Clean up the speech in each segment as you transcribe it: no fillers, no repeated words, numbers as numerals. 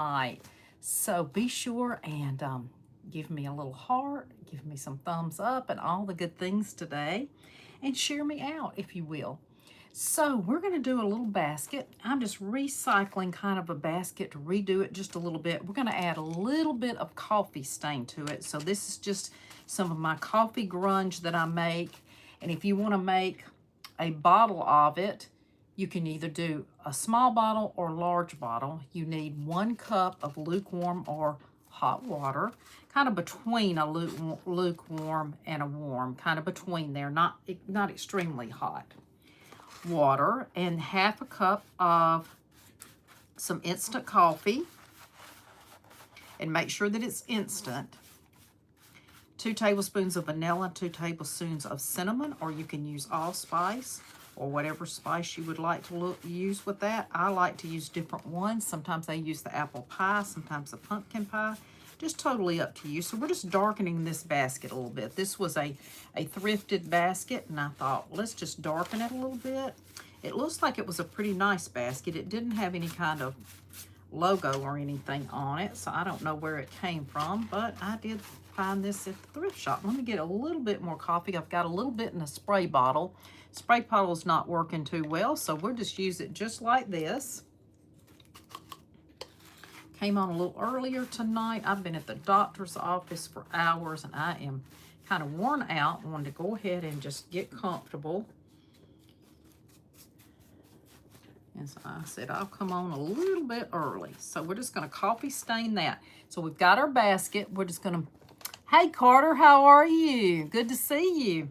tonight. So be sure and give me a little heart, give me some thumbs up, and all the good things today, and share me out if you will. So we're going to do a little basket. I'm just recycling kind of a basket to redo it just a little bit. We're going to add a little bit of coffee stain to it. So this is just some of my coffee grunge that I make. And if you want to make a bottle of it, you can either do a small bottle or large bottle. You need 1 cup of lukewarm or hot water, kind of between a lukewarm and a warm, kind of between there, not extremely hot water, and 1/2 cup of some instant coffee, and make sure that it's instant. 2 tablespoons of vanilla, 2 tablespoons of cinnamon, or you can use allspice or whatever spice you would like to use with that. I like to use different ones. Sometimes I use the apple pie, sometimes the pumpkin pie. Just totally up to you. So we're just darkening this basket a little bit. This was a thrifted basket, and I thought, let's just darken it a little bit. It looks like it was a pretty nice basket. It didn't have any kind of logo or anything on it, so I don't know where it came from, but I did find this at the thrift shop. Let me get a little bit more coffee. I've got a little bit in a spray bottle. Spray bottle is not working too well, so we'll just use it just like this. Came on a little earlier tonight. I've been at the doctor's office for hours, and I am kind of worn out. I wanted to go ahead and just get comfortable. And so I said, I'll come on a little bit early. So we're just going to coffee stain that. So we've got our basket. We're just going to, hey Carter, how are you? Good to see you.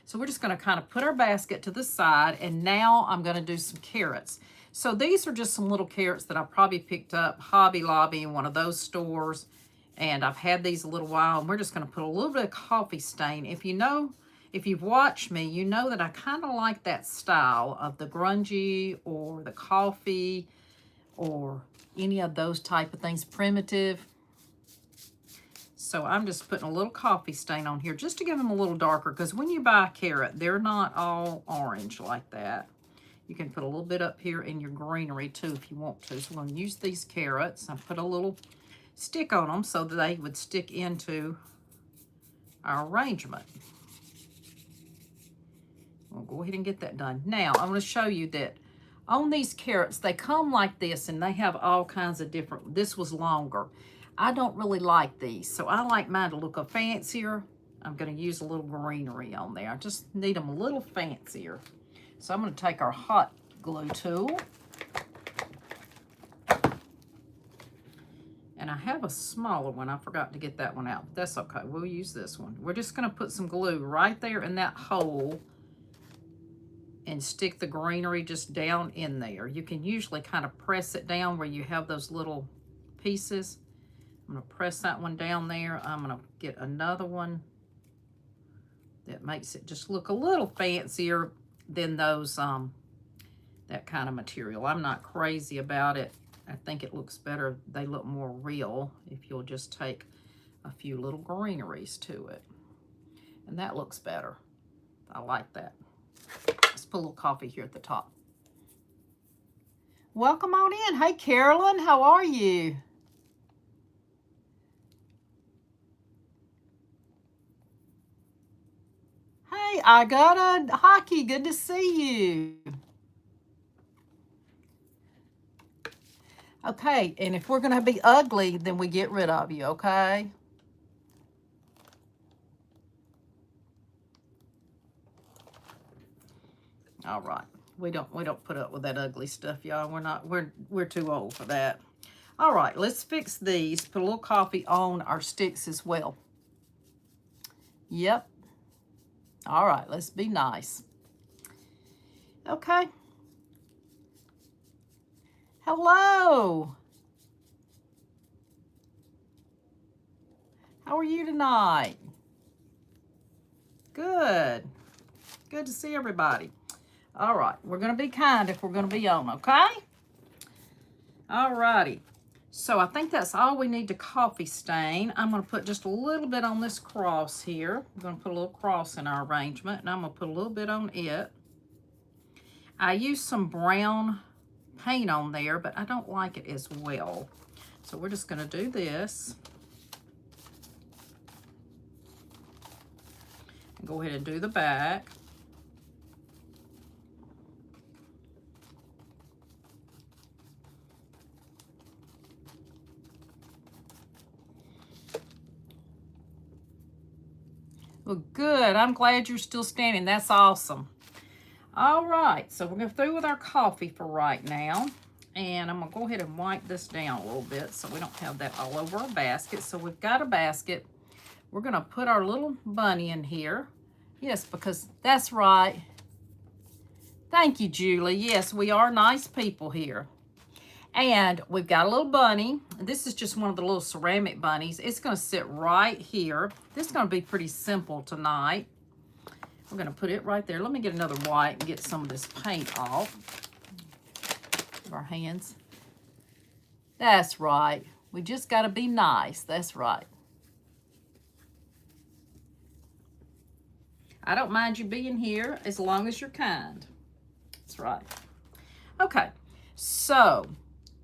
So we're just going to kind of put our basket to the side, and now I'm going to do some carrots. So these are just some little carrots that I probably picked up Hobby Lobby in one of those stores, and I've had these a little while, and we're just going to put a little bit of coffee stain. If you've watched me, you know that I kind of like that style of the grungy or the coffee or any of those type of things, primitive. So I'm just putting a little coffee stain on here just to give them a little darker, because when you buy a carrot, they're not all orange like that. You can put a little bit up here in your greenery too if you want to. So we're going to use these carrots. I put a little stick on them so that they would stick into our arrangement. We'll go ahead and get that done. Now, I'm going to show you that on these carrots, they come like this, and they have all kinds of different, this was longer. I don't really like these, so I like mine to look a fancier. I'm going to use a little greenery on there. I just need them a little fancier. So I'm going to take our hot glue tool. And I have a smaller one. I forgot to get that one out, but that's okay. We'll use this one. We're just going to put some glue right there in that hole and stick the greenery just down in there. You can usually kind of press it down where you have those little pieces. I'm going to press that one down there. I'm going to get another one that makes it just look a little fancier than those, that kind of material. I'm not crazy about it. I think it looks better. They look more real if you'll just take a few little greeneries to it. And that looks better. I like that. Let's put a little coffee here at the top. Welcome on in. Hey, Carolyn, how are you? Hey, I got a hockey. Good to see you. Okay, and if we're going to be ugly, then we get rid of you, okay? All right. We don't put up with that ugly stuff, y'all. We're too old for that. All right, let's fix these. Put a little coffee on our sticks as well. Yep. All right, let's be nice. Okay. Hello. How are you tonight? Good. Good to see everybody. All right, we're going to be kind if we're going to be on, okay? All righty. So I think that's all we need to coffee stain. I'm going to put just a little bit on this cross here. I'm going to put a little cross in our arrangement, and I'm going to put a little bit on it. I used some brown paint on there, but I don't like it as well. So we're just going to do this. And go ahead and do the back. Well, good. I'm glad you're still standing. That's awesome. All right, so we're going to through with our coffee for right now. And I'm going to go ahead and wipe this down a little bit so we don't have that all over our basket. So we've got a basket. We're going to put our little bunny in here. Yes, because that's right. Thank you, Julie. Yes, we are nice people here. And we've got a little bunny. This is just one of the little ceramic bunnies. It's going to sit right here. This is going to be pretty simple tonight. We're going to put it right there. Let me get another wipe and get some of this paint off of our hands. That's right. We just got to be nice. That's right. I don't mind you being here as long as you're kind. That's right. Okay, so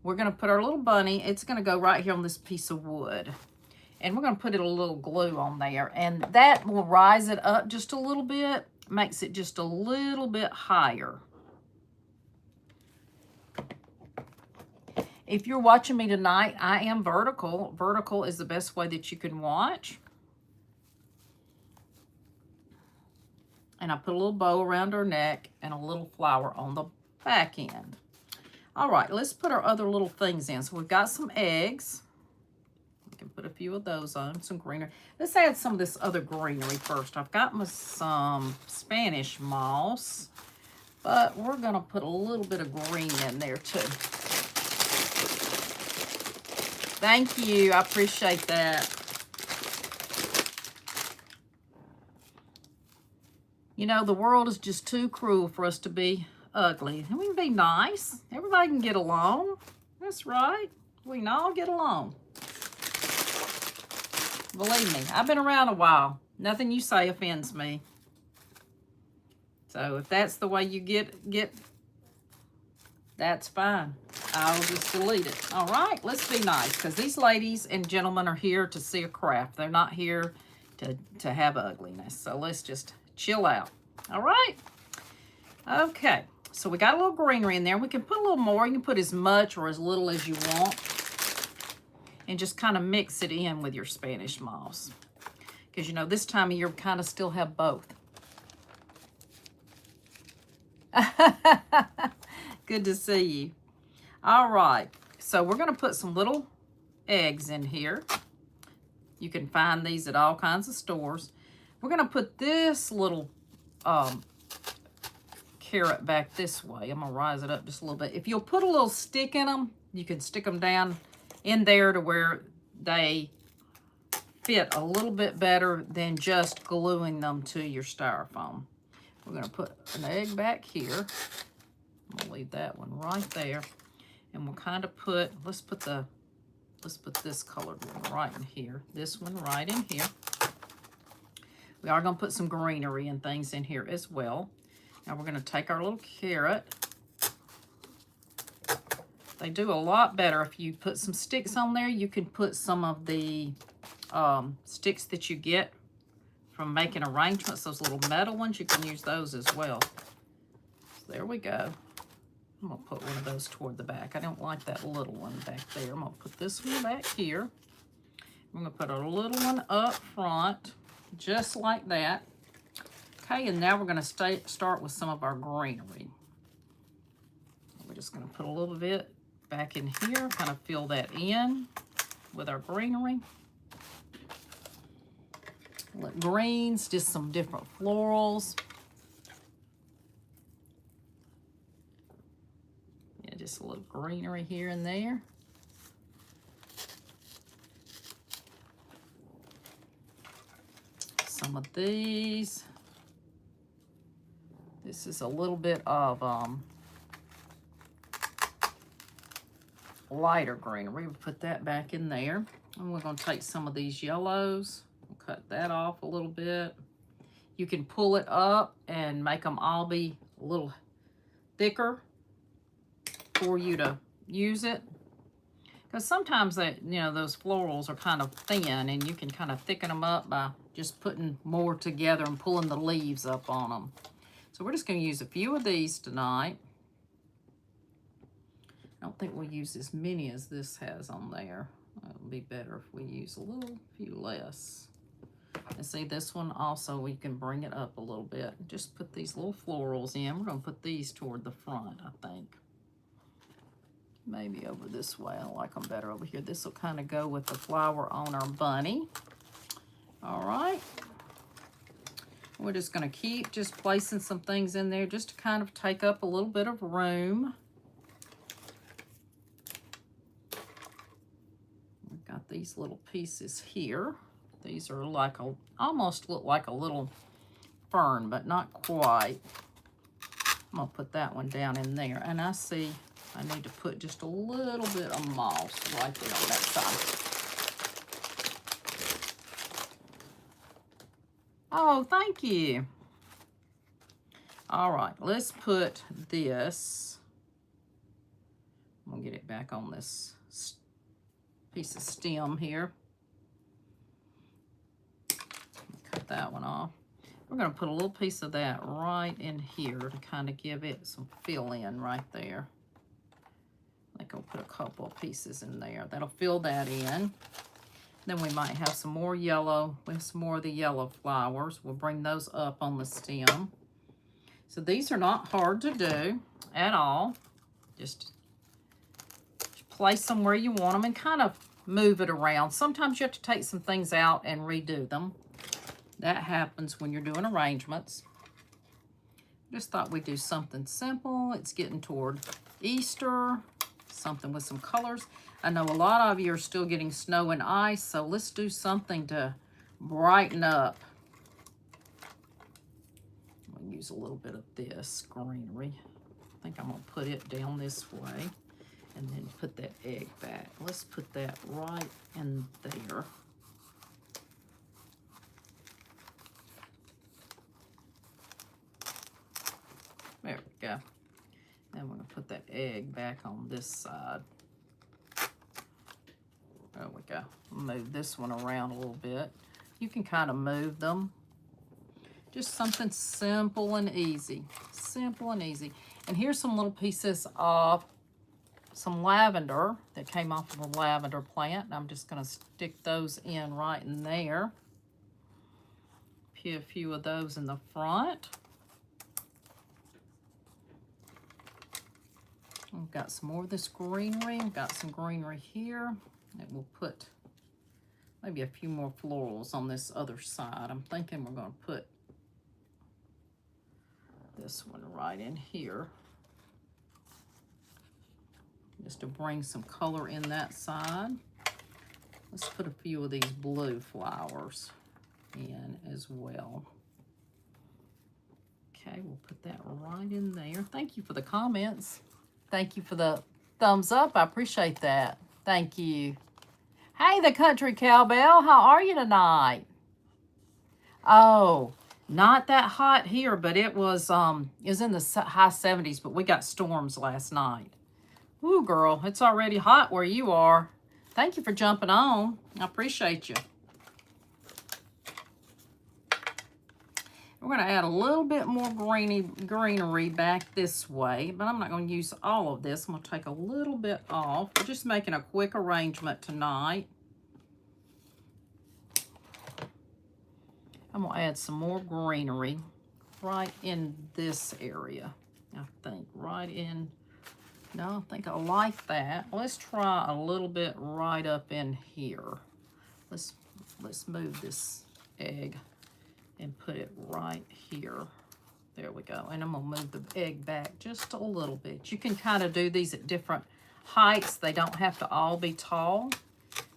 we're going to put our little bunny. It's going to go right here on this piece of wood. And we're going to put a little glue on there. And that will rise it up just a little bit. Makes it just a little bit higher. If you're watching me tonight, I am vertical. Vertical is the best way that you can watch. And I put a little bow around her neck and a little flower on the back end. All right, let's put our other little things in. So we've got some eggs. We can put a few of those on, some greenery. Let's add some of this other greenery first. I've got some Spanish moss, but we're gonna put a little bit of green in there too. Thank you, I appreciate that. You know, the world is just too cruel for us to be ugly. And we can be nice. Everybody can get along. That's right. We can all get along. Believe me, I've been around a while. Nothing you say offends me. So if that's the way you get, that's fine. I'll just delete it. All right, let's be nice, because these ladies and gentlemen are here to see a craft. They're not here to have ugliness. So let's just chill out. All right. Okay. So we got a little greenery in there. We can put a little more. You can put as much or as little as you want. And just kind of mix it in with your Spanish moss. Because, you know, this time of year, we kind of still have both. Good to see you. All right. So we're going to put some little eggs in here. You can find these at all kinds of stores. We're going to put this little carrot back this way. I'm going to rise it up just a little bit. If you'll put a little stick in them, you can stick them down in there to where they fit a little bit better than just gluing them to your styrofoam. We're going to put an egg back here. I'm going to leave that one right there. And we'll kind of put, let's put this colored one right in here. This one right in here. We are going to put some greenery and things in here as well. Now we're going to take our little carrot. They do a lot better if you put some sticks on there. You can put some of the sticks that you get from making arrangements, those little metal ones. You can use those as well. So there we go. I'm going to put one of those toward the back. I don't like that little one back there. I'm going to put this one back here. I'm going to put a little one up front, just like that. Okay, and now we're going to start with some of our greenery. We're just going to put a little bit back in here, kind of fill that in with our greenery. Greens, just some different florals. Yeah, just a little greenery here and there. Some of these. This is a little bit of lighter greenery. We'll put that back in there. And we're going to take some of these yellows. We'll cut that off a little bit. You can pull it up and make them all be a little thicker for you to use it. Because sometimes those florals are kind of thin, and you can kind of thicken them up by just putting more together and pulling the leaves up on them. So we're just going to use a few of these tonight. I don't think we'll use as many as this has on there. It'll be better if we use a few less. And see, this one also, we can bring it up a little bit. Just put these little florals in. We're going to put these toward the front, I think. Maybe over this way. I like them better over here. This will kind of go with the flower on our bunny. All right. We're just going to keep just placing some things in there just to kind of take up a little bit of room. We've got these little pieces here. These are like almost look like a little fern, but not quite. I'm going to put that one down in there. And I see I need to put just a little bit of moss right there on that side. Oh, thank you. All right, let's put this. I'm going to get it back on this piece of stem here. Cut that one off. We're going to put a little piece of that right in here to kind of give it some fill in right there. I think I'll put a couple of pieces in there. That'll fill that in. Then we might have some more yellow. We have some more of the yellow flowers. We'll bring those up on the stem. So these are not hard to do at all. Just place them where you want them and kind of move it around. Sometimes you have to take some things out and redo them. That happens when you're doing arrangements. Just thought we'd do something simple. It's getting toward Easter. Something with some colors. I know a lot of you are still getting snow and ice, so let's do something to brighten up. I'm going to use a little bit of this greenery. I think I'm going to put it down this way and then put that egg back. Let's put that right in there. There we go. Then we're going to put that egg back on this side. There we go. Move this one around a little bit. You can kind of move them. Just something simple and easy. Simple and easy. And here's some little pieces of some lavender that came off of a lavender plant. And I'm just going to stick those in right in there. Put a few of those in the front. We've got some more of this greenery. We've got some greenery here. And we'll put maybe a few more florals on this other side. I'm thinking we're going to put this one right in here. Just to bring some color in that side. Let's put a few of these blue flowers in as well. Okay, we'll put that right in there. Thank you for the comments. Thank you for the thumbs up. I appreciate that. Thank you. Hey, the country cowbell. How are you tonight? Oh, not that hot here, but it was in the high 70s, but we got storms last night. Ooh, girl, it's already hot where you are. Thank you for jumping on. I appreciate you. We're going to add a little bit more greenery back this way, but I'm not going to use all of this. I'm going to take a little bit off. We're just making a quick arrangement tonight. I'm going to add some more greenery right in this area. I think right in, no, I think I like that. Let's try a little bit right up in here. Let's move this egg and put it right here. There we go. And I'm going to move the egg back just a little bit. You can kind of do these at different heights. They don't have to all be tall.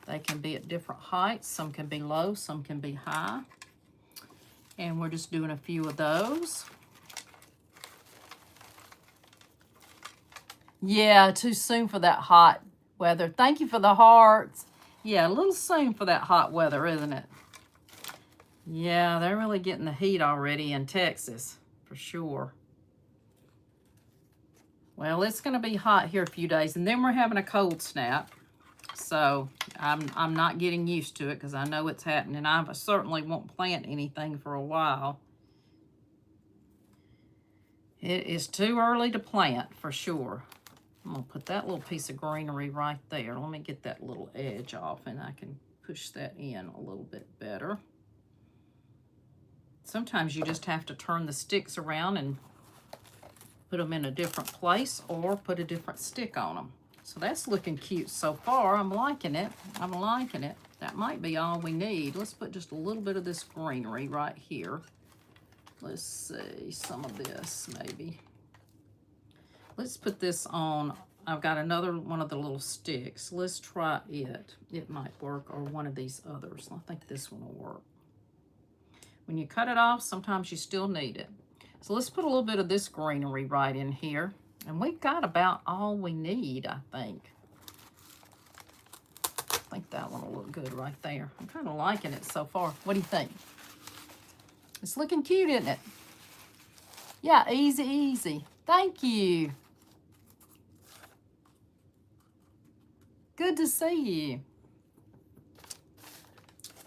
They can be at different heights. Some can be low, some can be high. And we're just doing a few of those. Yeah, too soon for that hot weather. Thank you for the hearts. Yeah, a little soon for that hot weather, isn't it? Yeah, they're really getting the heat already in Texas, for sure. Well, it's going to be hot here a few days, and then we're having a cold snap. So I'm not getting used to it because I know it's happening. I certainly won't plant anything for a while. It is too early to plant for sure. I'm going to put that little piece of greenery right there. Let me get that little edge off and I can push that in a little bit better. Sometimes you just have to turn the sticks around and put them in a different place or put a different stick on them. So that's looking cute so far. I'm liking it. I'm liking it. That might be all we need. Let's put just a little bit of this greenery right here. Let's see, some of this maybe. Let's put this on. I've got another one of the little sticks. Let's try it. It might work, or one of these others. I think this one will work. When you cut it off, sometimes you still need it. So let's put a little bit of this greenery right in here. And we've got about all we need, I think. I think that one will look good right there. I'm kind of liking it so far. What do you think? It's looking cute, isn't it? Yeah, easy, easy. Thank you. Good to see you.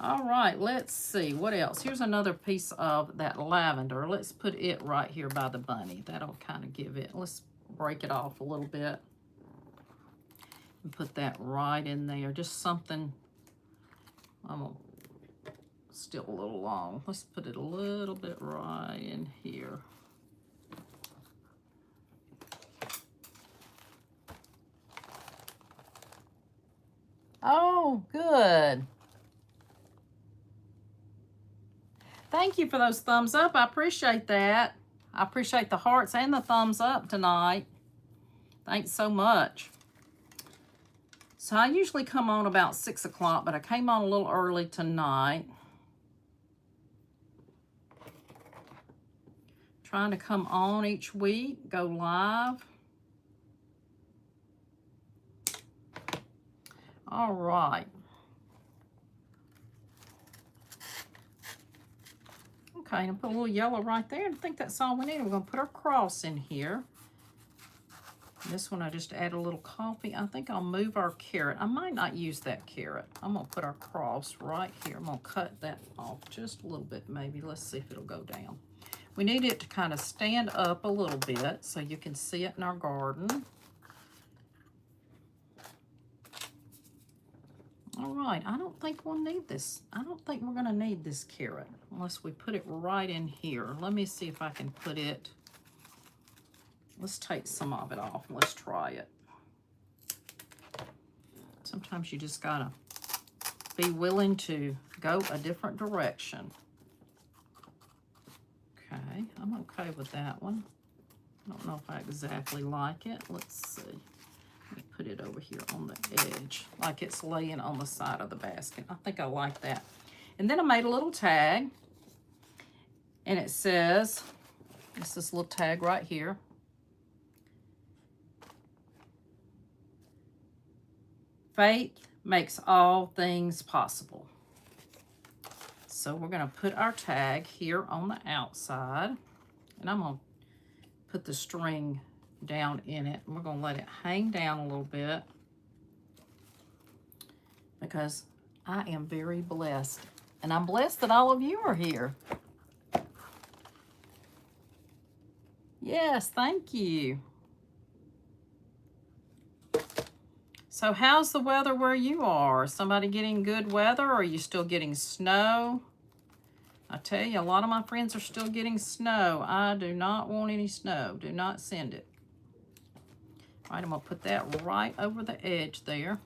All right, let's see. What else? Here's another piece of that lavender. Let's put it right here by the bunny. That'll kind of give it. Let's break it off a little bit and put that right in there. Just something. Still a little long. Let's put it a little bit right in here. Oh, good. Thank you for those thumbs up. I appreciate that. I appreciate the hearts and the thumbs up tonight. Thanks so much. So I usually come on about 6 o'clock, but I came on a little early tonight. Trying to come on each week, go live. All right. Okay, and put a little yellow right there. I think that's all we need. We're going to put our cross in here. This one I just add a little coffee. I think I'll move our carrot. I might not use that carrot. I'm going to put our cross right here. I'm going to cut that off just a little bit maybe. Let's see if it'll go down. We need it to kind of stand up a little bit so you can see it in our garden. All right, I don't think we'll need this. I don't think we're gonna need this carrot unless we put it right in here. Let me see if I can put it. Let's take some of it off. Let's try it. Sometimes you just gotta be willing to go a different direction. Okay, I'm okay with that one. I don't know if I exactly like it. Let's see. Let me put it over here on the edge, like it's laying on the side of the basket. I think I like that. And then I made a little tag, and it says, it's this little tag right here. Faith makes all things possible. So we're going to put our tag here on the outside, and I'm going to put the string down in it, and we're going to let it hang down a little bit because I am very blessed, and I'm blessed that all of you are here. Yes, thank you. So how's the weather where you are? Is somebody getting good weather, or are you still getting snow? I tell you, a lot of my friends are still getting snow. I do not want any snow. Do not send it. All right, I'm going to put that right over the edge there.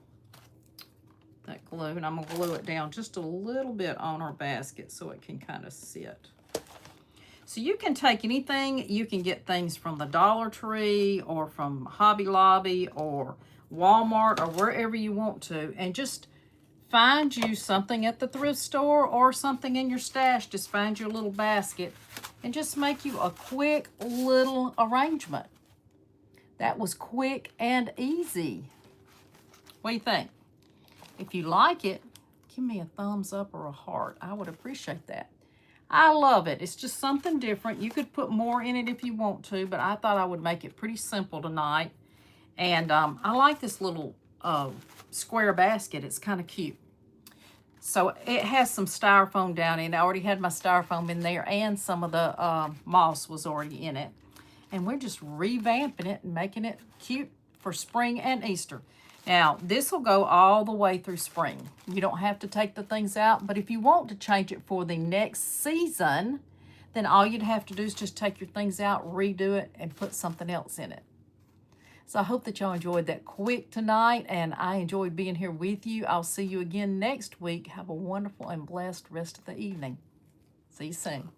That glue, and I'm going to glue it down just a little bit on our basket so it can kind of sit. So you can take anything. You can get things from the Dollar Tree or from Hobby Lobby or Walmart or wherever you want to, and just find you something at the thrift store or something in your stash. Just find your little basket and just make you a quick little arrangement. That was quick and easy. What do you think? If you like it, give me a thumbs up or a heart. I would appreciate that. I love it. It's just something different. You could put more in it if you want to, but I thought I would make it pretty simple tonight. And I like this little square basket. It's kind of cute. So it has some styrofoam down in it. I already had my styrofoam in there, and some of the moss was already in it. And we're just revamping it and making it cute for spring and Easter. Now, this will go all the way through spring. You don't have to take the things out, but if you want to change it for the next season, then all you'd have to do is just take your things out, redo it, and put something else in it. So I hope that y'all enjoyed that quick tonight, and I enjoyed being here with you. I'll see you again next week. Have a wonderful and blessed rest of the evening. See you soon.